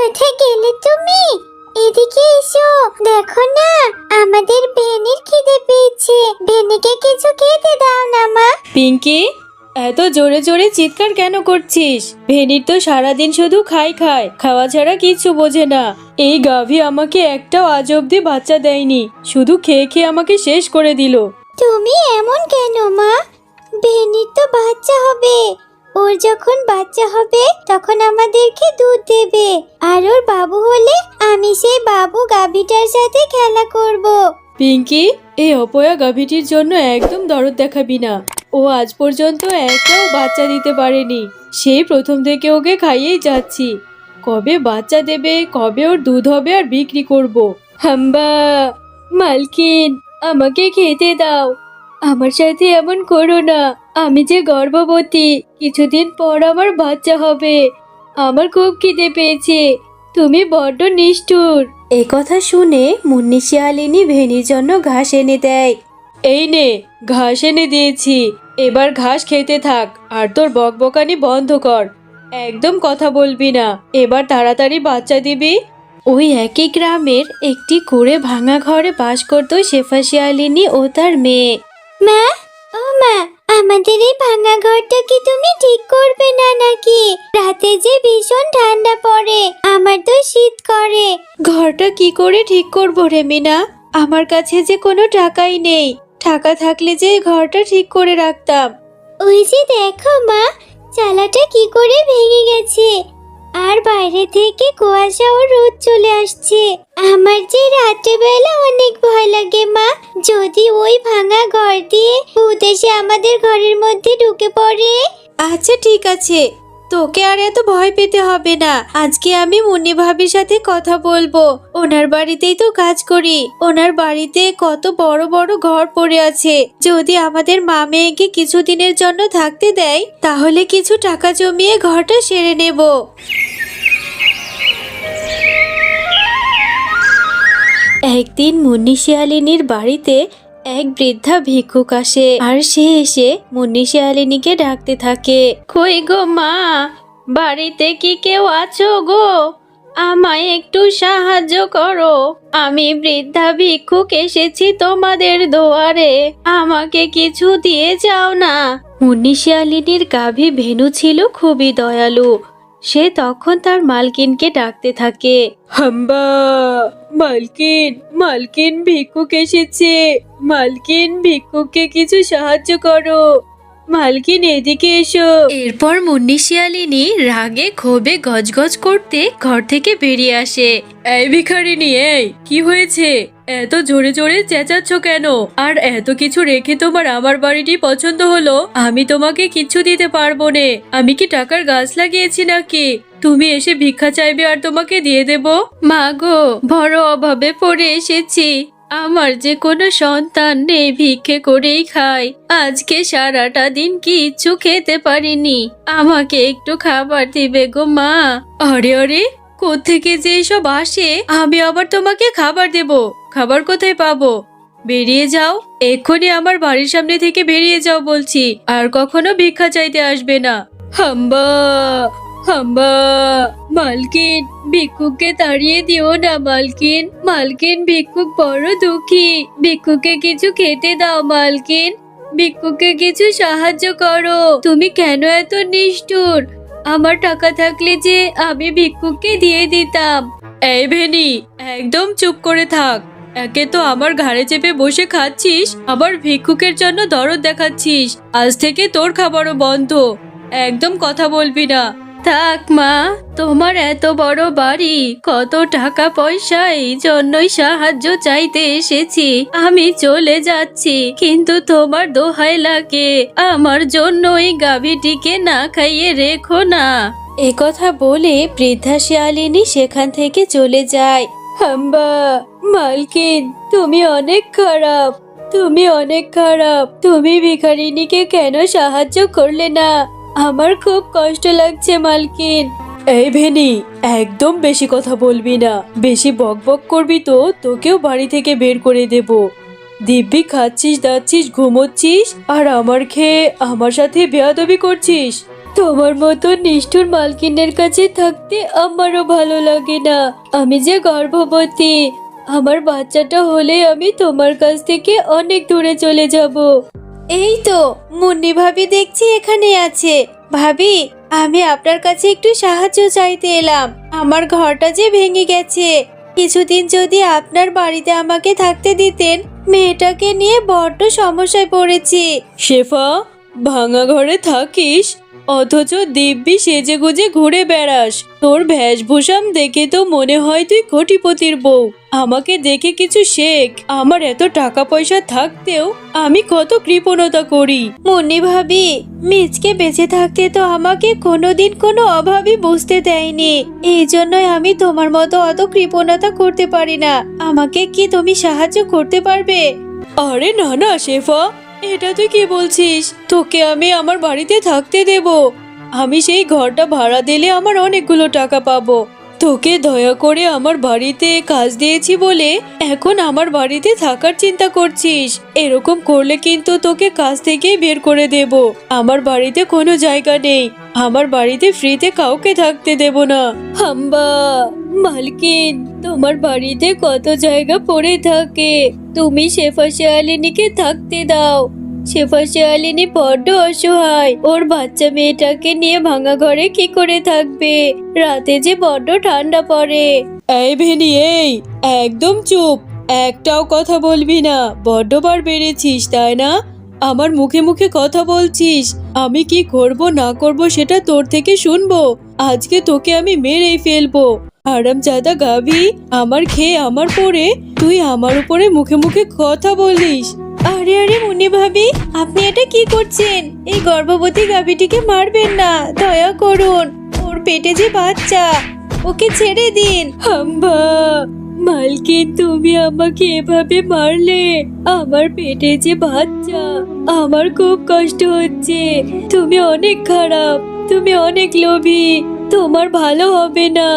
কোথায় গেলে তুমি? এদিকে এসো, দেখো না আমাদের বেনির খিদে পেয়েছে। বেনিকে কিছু খেতে দাও না মা। পিঙ্কি, এত জোরে জোরে চিৎকার কেন করছিস? ভেনির তো সারাদিন শুধু খায়, খাওয়া ছাড়া কিছু বোঝে না। এই গাভী আমাকে একটাও আজ অব্দি বাচ্চা দেয়নি, শুধু খেয়ে খেয়ে আমাকে শেষ করে দিল। তুমি এমন কেন মা? বেনির তো বাচ্চা হবে। ওর যখন বাচ্চা হবে তখন আমাদেরকে দুধ দেবে, আর ওর বাবু হলে আমি সেই বাবু গাভীটার সাথে খেলা করব। পিঙ্কি, এই অপয়া গাভীটির জন্য একদম দরদ দেখাবি না। ও আজ পর্যন্ত একটাও বাচ্চা দিতে পারেনি। সেই প্রথম থেকে ওকে খাইয়েই যাচ্ছি। কবে বাচ্চা দেবে, কবে ওর দুধ হবে আর বিক্রি করব। হাম্বা, মালকিন, আমাকে খেতে দাও। আমার সাথে এমন করো না। আমি যে গর্ভবতী, কিছুদিন পর আমার বাচ্চা হবে। আমার খুব খিদে পেয়েছে। তুমি বড্ড নিষ্ঠুর। এ কথা শুনে মুন্নি শিয়ালিনী ভেনির জন্য ঘাস এনে দেয়। এই নে, ঘাস এনে দিয়েছি। এবার ঘাস খেতে থাক আর তোর বকবকানি বন্ধ কর। একদম কথা বলবি না। এবার তাড়াতাড়ি বাচ্চা দিবি। ওই একই গ্রামের একটি কুঁড়ে ভাঙা ঘরে বাস করত শেফা শিয়ালিনী ও তার মেয়ে। মা, ও মা, আমাদের এই ভাঙা ঘরটা কি তুমি ঠিক করবে না নাকি? রাতে যে ভীষণ ঠান্ডা পড়ে, আমার তো শীত করে। ঘরটা কি করে ঠিক করবো রে মিনা? আমার কাছে যে কোনো টাকাই নেই। টাকা থাকলে যে ঘরটা ঠিক করে রাখতাম। ওই যে দেখো মা, চালাটা কি করে ভেঙে গেছে, আর বাইরে থেকে কুয়াশা ও রোদ চলে আসছে। আমার যে রাত্রেবেলা অনেক ভয় লাগে মা, যদি ওই ভাঙা ঘর দিয়ে ভূত এসে আমাদের ঘরের মধ্যে ঢুকে পড়ে। আচ্ছা ঠিক আছে, তোকে আর এত ভয় পেতে হবে না। আজকে আমি মুন্নি ভাবির সাথে কথা বলবো। ওনার বাড়িতেই তো কাজ করি। ওনার বাড়িতে কত বড় বড় ঘর পড়ে আছে। যদি আমাদের মা মেয়েকে কিছুদিনের জন্য থাকতে দেয়, তাহলে কিছু টাকা জমিয়ে ঘরটা সেরে নেব। একদিন মুন্নি শিয়ালিনীর বাড়িতে এক বৃদ্ধা ভিক্ষুক আসে, আর সে এসে মুন্নি শিয়ালিনীকে ডাকতে থাকে। কই গো মা, বাড়িতে কি কেউ আছো গো? আমায় একটু সাহায্য করো। আমি বৃদ্ধা ভিক্ষুক এসেছি তোমাদের দুয়ারে। আমাকে কিছু দিয়ে যাও না। মুন্নি শিয়ালিনীর গাভী ভেনু ছিল খুবই দয়ালু। সে তখন তার মালকিনকে ডাকতে থাকে। হাম্বা, মালকিন, মালকিন ভিক্ষুক এসেছে। মালকিন, ভিক্ষুককে কিছু সাহায্য করো। মালকিন, এদিকে এসো। এরপর মুন্নি শিয়ালিনী রাগে ক্ষোভে গজগজ করতে ঘর থেকে বেরিয়ে আসে। এই ভিখারিনী, এই কি হয়েছে? এত জোরে জোরে চেঁচাচ্ছ কেন? আর এত কিছু রেখে তোমার আমার বাড়িটি পছন্দ হলো? আমি তোমাকে কিছু দিতে পারবো না। আমি কি টাকার গাছ লাগিয়েছি নাকি তুমি এসে ভিক্ষা চাইবে আর তোমাকে দিয়ে দেব? মা গো, বড় অভাবে পড়ে এসেছি। আমার যে কোনো সন্তান নেই, ভিক্ষে করেই খাই। আজকে সারাটা দিন কিচ্ছু খেতে পারিনি। আমাকে একটু খাবার দিবে গো মা। আরে আরে, কোত্থেকে যে এসব আসে? আমি আবার তোমাকে খাবার দেব? খাবার কোথায় পাবো? বেরিয়ে যাও, এক্ষুনি আমার বাড়ির সামনে থেকে বেরিয়ে যাও বলছি। আর কখনো ভিক্ষা চাইতে আসবে না। হাম্বা, হাম্বা, মালকিন, ভিক্ষুককে তাড়িয়ে দিও না মালকিন। মালকিন, ভিক্ষুক বড় দুঃখী। ভিক্ষুককে কিছু খেতে দাও মালকিন। ভিক্ষুককে কিছু সাহায্য করো। তুমি কেন এত নিষ্ঠুর? আমার টাকা থাকলে যে আমি ভিক্ষুককে দিয়ে দিতাম। এই ভেনি, একদম চুপ করে থাক। একে তো আমার ঘাড়ে চেপে বসে খাচ্ছিস, আবার ভিক্ষুকের জন্য দরদ দেখাচ্ছিস। আজ থেকে তোর খাবারও বন্ধ। একদম কথা বলবি না। থাক মা, তোমার এত বড় বাড়ি, কত টাকা পয়সা, এই জন্যই সাহায্য চাইতে এসেছি। আমি চলে যাচ্ছি, কিন্তু তোমার দোহাই লাগে, আমার জন্য এই গাভীটিকে না খাইয়ে রেখো না। এ কথা বলে বৃদ্ধা শিয়ালিনী সেখান থেকে চলে যায়। হাম্বা, মালকিন, তুমি অনেক খারাপ। তুমি অনেক খারাপ। তুমি ভিখারিনীকে কেন সাহায্য করলে না? আমার খুব কষ্ট লাগছে মালকিন। এই ভেনি, একদম বেশি কথা বলবি না। বেশি বকবক করবি তো তোকেও বাড়ি থেকে বের করে দেব। দিব্যি খাচ্ছিস, দাচ্ছিস, ঘুমোচ্ছিস, আর আমার খেয়ে আমার সাথে বেয়াদবি করছিস। তোমার মতো নিষ্ঠুর মালকিনের কাছে থাকতে আমারও ভালো লাগে না। আমি যে গর্ভবতী, আমার বাচ্চাটা হলে আমি তোমার কাছ থেকে অনেক দূরে চলে যাব। এই তো মুন্নি ভাবি দেখছি এখানে আছে। ভাবি, আমি আপনার কাছে একটু সাহায্য চাইতে এলাম। আমার ঘরটা যে ভেঙে গেছে, কিছুদিন যদি আপনার বাড়িতে আমাকে থাকতে দিতেন, মেয়েটাকে নিয়ে বড্ড সমস্যায় পড়েছি। শেফা, ভাঙা ঘরে থাকিস অথচ দিব্যি সেজে গুজে ঘুরে বেড়াস। তোর বেশভূষাম দেখে তো মনে হয় তুই কোটিপতির বউ। আমাকে দেখে কিছু শেখ। আমার এত টাকা পয়সা থাকতেও আমি কত কৃপণতা করি। মুন্নি ভাবি, মিচকে বেঁচে থাকতে তো আমাকে কোনোদিন কোনো অভাবই বুঝতে দেয়নি। এই জন্যই আমি তোমার মতো অত কৃপণতা করতে পারি না। আমাকে কি তুমি সাহায্য করতে পারবে? আরে না না শেফা, এটা তুই কি বলছিস? তোকে আমি আমার বাড়িতে থাকতে দেব। আমি সেই ঘরটা ভাড়া দিলে আমার অনেকগুলো টাকা পাবো। তোকে দয়া করে আমার বাড়িতে কাজ দিয়েছি বলে এখন আমার বাড়িতে থাকার চিন্তা করছিস। এরকম করলে কিন্তু তোকে কাজ থেকেই বের করে দেব। আমার বাড়িতে কোনো জায়গা নেই। আমার বাড়িতে ফ্রিতে কাউকে থাকতে দেব না। হাম্বা, মালকিন, তোমার বাড়িতে কত জায়গা পড়ে থাকে। তুমি শেফা শিয়ালিনীকে থাকতে দাও। শেফা শিয়ালিনী বড্ড অসহায়। ওর বাচ্চা মেয়েটাকে নিয়ে ভাঙা ঘরে কি করে থাকবে? রাতে যে বড্ড ঠান্ডা পড়ে। এই ভেনি, এই একদম চুপ। একটাও কথা বলবি না। বড্ড বার বেড়েছিস, তাই না? আমার মুখে মুখে কথা বলছিস। আমি কি করব না করব সেটা তোর থেকে শুনবো। আজকে তোকে আমি মেরেই ফেলবো। হারামজাদা গাভী, আমার খেয়ে আমার পরে তুই আমার উপরে মুখে মুখে কথা বলিস। আরে আরে মুন্নি ভাবি, আপনি এটা কি করছেন? এই গর্ভবতী গাভীটিকে মারবেন না, দয়া করুন। ওর পেটে যে বাচ্চা, ওকে ছেড়ে দিন। হাম্বা, মালকিন, তুমি আমাকে এভাবে মারলে। আমার পেটে যে বাচ্চা, আমার খুব কষ্ট হচ্ছে। তুমি অনেক খারাপ, তুমি অনেক লোভী। তোমার ভালো হবে না।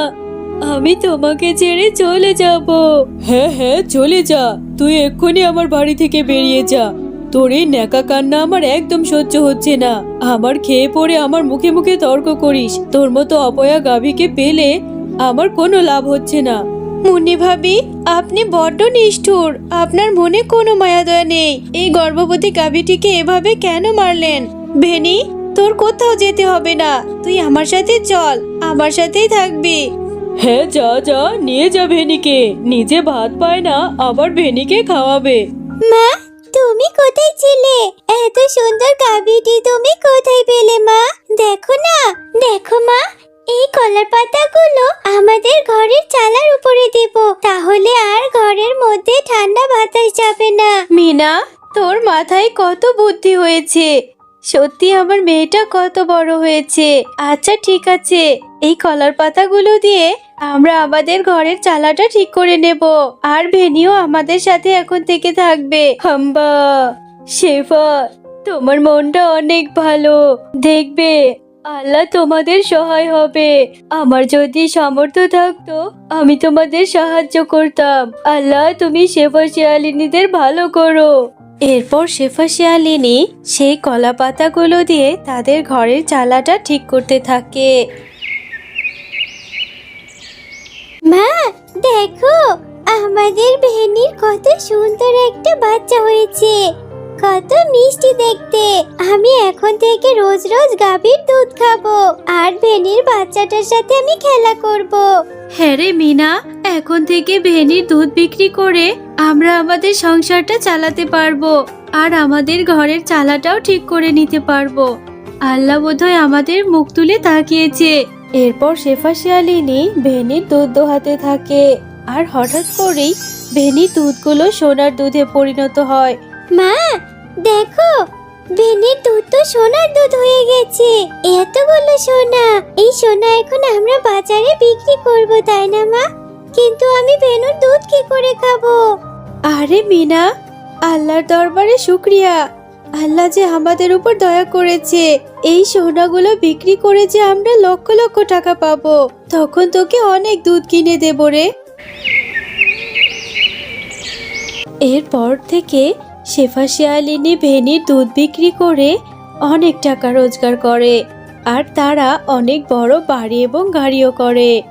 আমি তোমাকে ছেড়ে চলে যাব। হ্যাঁ হ্যাঁ, চলে যা। তুই এক্ষুনি আমার বাড়ি থেকে বেরিয়ে যা। তোর এই ন্যাকা কান্না আমার একদম সহ্য হচ্ছে না। আমার খেয়ে পড়ে আমার মুখে মুখে তর্ক করিস। তোর মতো অপয়া গাভীকে পেলে আমার কোনো লাভ হচ্ছে না। মুন্নি ভাবি, আপনি বড্ড নিষ্ঠুর। আপনার মনে কোনো মায়া দয়া নেই। এই গর্ভবতী গাভীটিকে এভাবে কেন মারলেন? ভেনি, তোর কোথাও যেতে হবে না। তুই আমার সাথে চল, আমার সাথেই থাকবি। হ্যাঁ, যা যা, নিয়ে যা ভেনিকে। নিজে ভাত পায় না, আবার ভেনিকে খাওয়াবে। মা, তুমি কোথায় ছিলে? এত সুন্দর গাভীটি তুমি কোথায় পেলে মা? দেখো না, দেখো মা, এই কলার পাতাগুলো আমাদের ঘরের চালার উপরে দেব। তাহলে আর ঘরের মধ্যে ঠান্ডা বাতাস যাবে না। মিনা, তোর মাথায় কত বুদ্ধি হয়েছে। সত্যি আমার মেয়েটা কত বড় হয়েছে। আচ্ছা ঠিক আছে, এই কলার পাতাগুলো দিয়ে আমরা আমাদের ঘরের চালাটা ঠিক করে নেব। আর ভেনিও আমাদের সাথে এখন থেকে থাকবে। হাম্বা, শেফা, তোমার মনটা অনেক ভালো। দেখবে আল্লাহ তোমাদের সহায় হবে। আমার যদি সামর্থ্য থাকতো আমি তোমাদের সাহায্য করতাম। আল্লাহ, তুমি শেফা শিয়ালিনীদের ভালো করো। এরপর শেফা শিয়ালিনী সেই কলা পাতাগুলো দিয়ে তাদের ঘরের চালাটা ঠিক করতে থাকে। মা, দেখো, আমাদের ভেনির কত সুন্দর একটা বাচ্চা হয়েছে। কত মিষ্টি দেখতে। আমি এখন থেকে রোজ রোজ গাভীর দুধ খাবো আর ভেনির বাচ্চাটার সাথে আমি খেলা করব। হ্যাঁ রে মিনা, এখন থেকে ভেনির দুধ বিক্রি করে আমরা আমাদের সংসারটা চালাতে পারবো। আর আমাদের ঘরের চালাটাও ঠিক করে নিতে পারবো। আল্লাহ বোধহয় আমাদের মুখ তুলে তাকিয়েছে। এরপর শেফা শিয়ালিনী ভেনির দুধ দোহাতে থাকে। আর হঠাৎ করেই ভেনির দুধগুলো সোনার দুধে পরিণত হয়। মা, দেখো, ভেনির দুধ তো সোনার দুধ হয়ে গেছে। এতগুলো সোনা, এই সোনা এখন আমরা বাজারে বিক্রি করব, তাই না মা? কিন্তু আমি ভেনুর দুধ কি করে খাবো? আরে মিনা, আল্লাহর দরবারে শুকরিয়া। আল্লাহ যে আমাদের উপর দয়া করেছে। এই সোনাগুলো বিক্রি করে যে আমরা লক্ষ লক্ষ টাকা পাবো। তখন তোকে অনেক দুধ কিনে দেব রে। এরপর থেকে শেফা শিয়ালিনী ভেনির দুধ বিক্রি করে অনেক টাকা রোজগার করে। আর তারা অনেক বড় বাড়ি এবং গাড়িও করে।